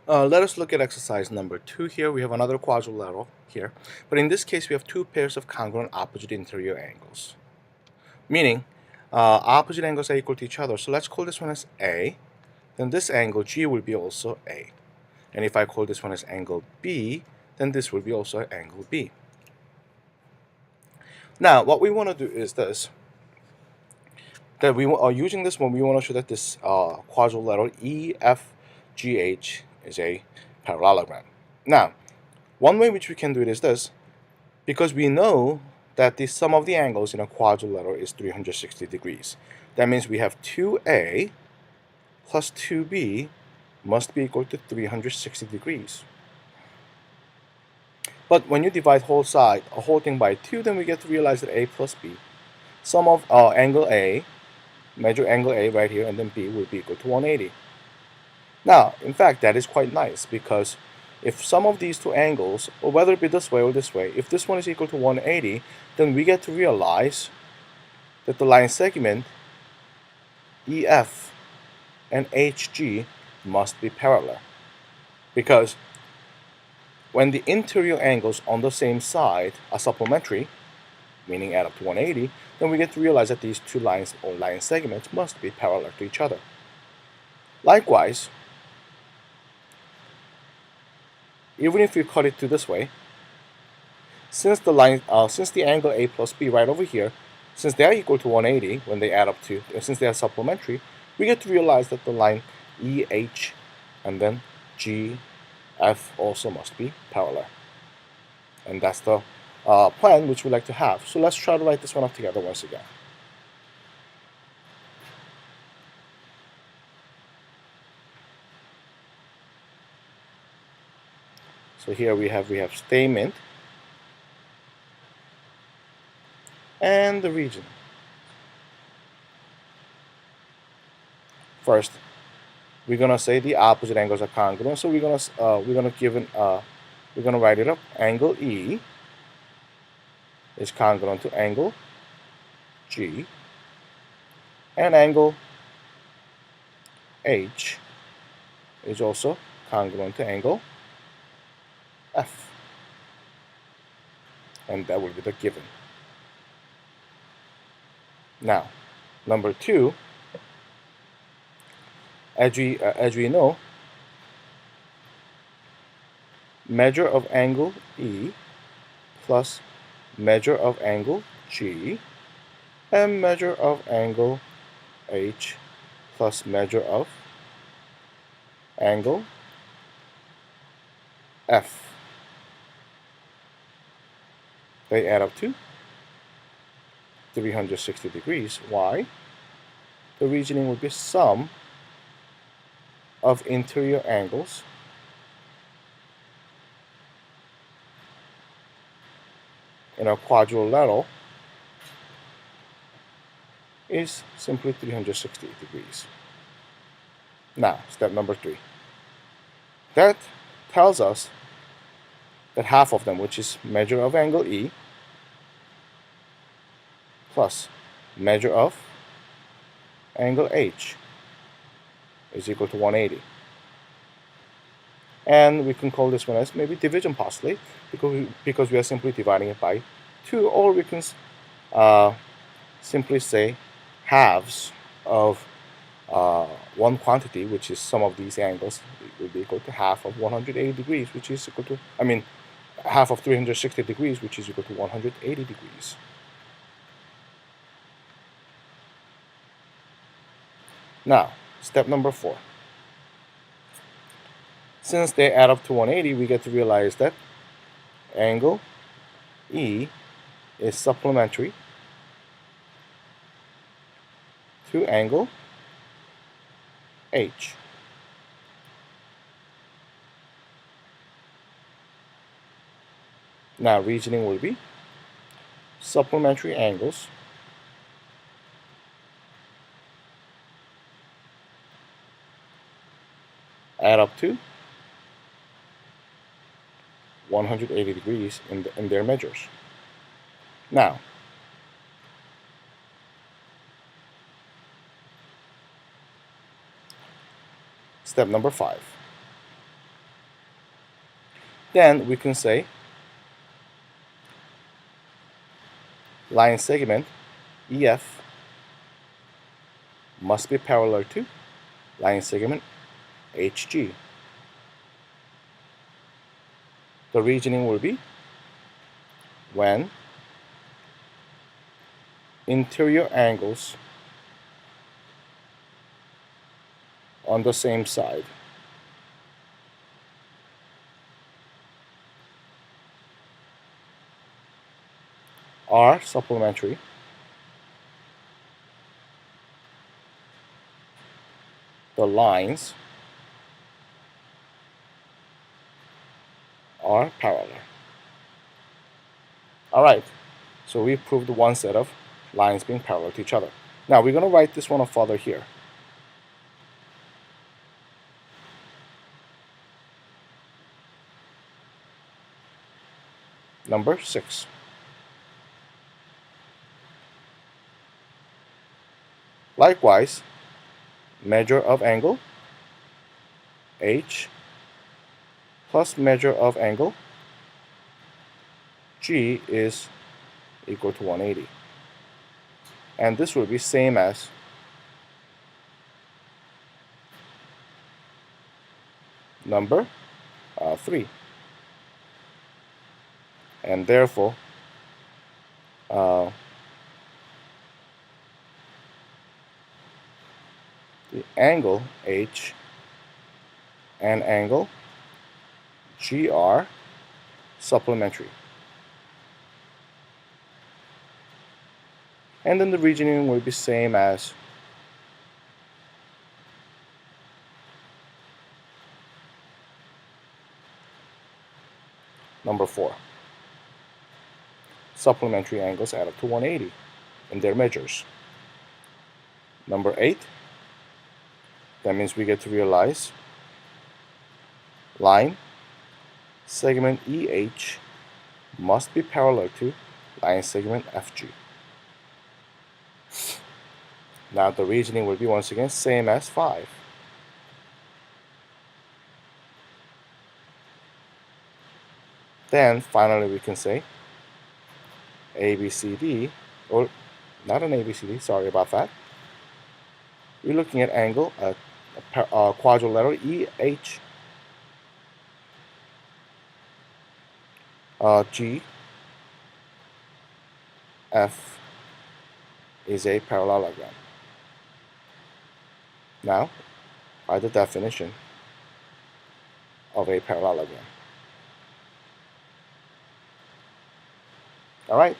Let us look at exercise number 2 here. We have another quadrilateral here, but in this case we have two pairs of congruent opposite interior angles, meaning opposite angles are equal to each other. So let's call this one as A, then this angle G will be also A. And if I call this one as angle B, then this will be also angle B. Now what we want to do is this, that we are using this one, we want to show that this quadrilateral EFGH is a parallelogram. Now, one way which we can do it is this, because we know that the sum of the angles in a quadrilateral is 360 degrees. That means we have 2A plus 2B must be equal to 360 degrees. But when you divide a whole thing by 2, then we get to realize that A plus B, sum of angle A, measure angle A right here, and then B will be equal to 180. Now, in fact, that is quite nice, because if sum of these two angles, or whether it be this way or this way, if this one is equal to 180, then we get to realize that the line segment EF and HG must be parallel. Because when the interior angles on the same side are supplementary, meaning add up to 180, then we get to realize that these two lines or line segments must be parallel to each other. Likewise, even if we cut it to this way, since the angle A plus B right over here, since they are equal to 180 when they add up to, since they are supplementary, we get to realize that the line EH and then GF also must be parallel. And that's the plan which we like to have. So let's try to write this one up together once again. So here we have statement and the region. First, we're gonna say the opposite angles are congruent. So we're gonna write it up. Angle E is congruent to angle G, and angle H is also congruent to angle F, and that will be the given. Now, number 2, as we know, measure of angle E plus measure of angle G and measure of angle H plus measure of angle F. They add up to 360 degrees. Why? The reasoning would be sum of interior angles in a quadrilateral is simply 360 degrees. Now, step number 3. That tells us that half of them, which is measure of angle E plus measure of angle H, is equal to 180. And we can call this one as maybe division possibly, because we are simply dividing it by 2, or we can simply say halves of one quantity, which is sum of these angles, will be equal to half of 180 degrees, which is equal to, half of 360 degrees, which is equal to 180 degrees. Now, step number 4. Since they add up to 180, we get to realize that angle E is supplementary to angle H. Now, reasoning will be supplementary angles add up to 180 degrees in their measures. Now, step number 5. then we can say line segment EF must be parallel to line segment HG. The reasoning will be when interior angles on the same side are supplementary, the lines are parallel. Alright, so we proved one set of lines being parallel to each other. Now we're going to write this one up further here. Number 6. Likewise, measure of angle H plus measure of angle G is equal to 180. And this will be same as number 3. And therefore, the angle H and angle G are supplementary. And then the reasoning will be same as number 4. Supplementary angles add up to 180 in their measures. Number 8. That means we get to realize line segment EH must be parallel to line segment FG. Now the reasoning will be once again same as 5. Then finally we can say ABCD, or not an ABCD, sorry about that. We're looking at angle quadrilateral EH G F is a parallelogram. Now, by the definition of a parallelogram. All right.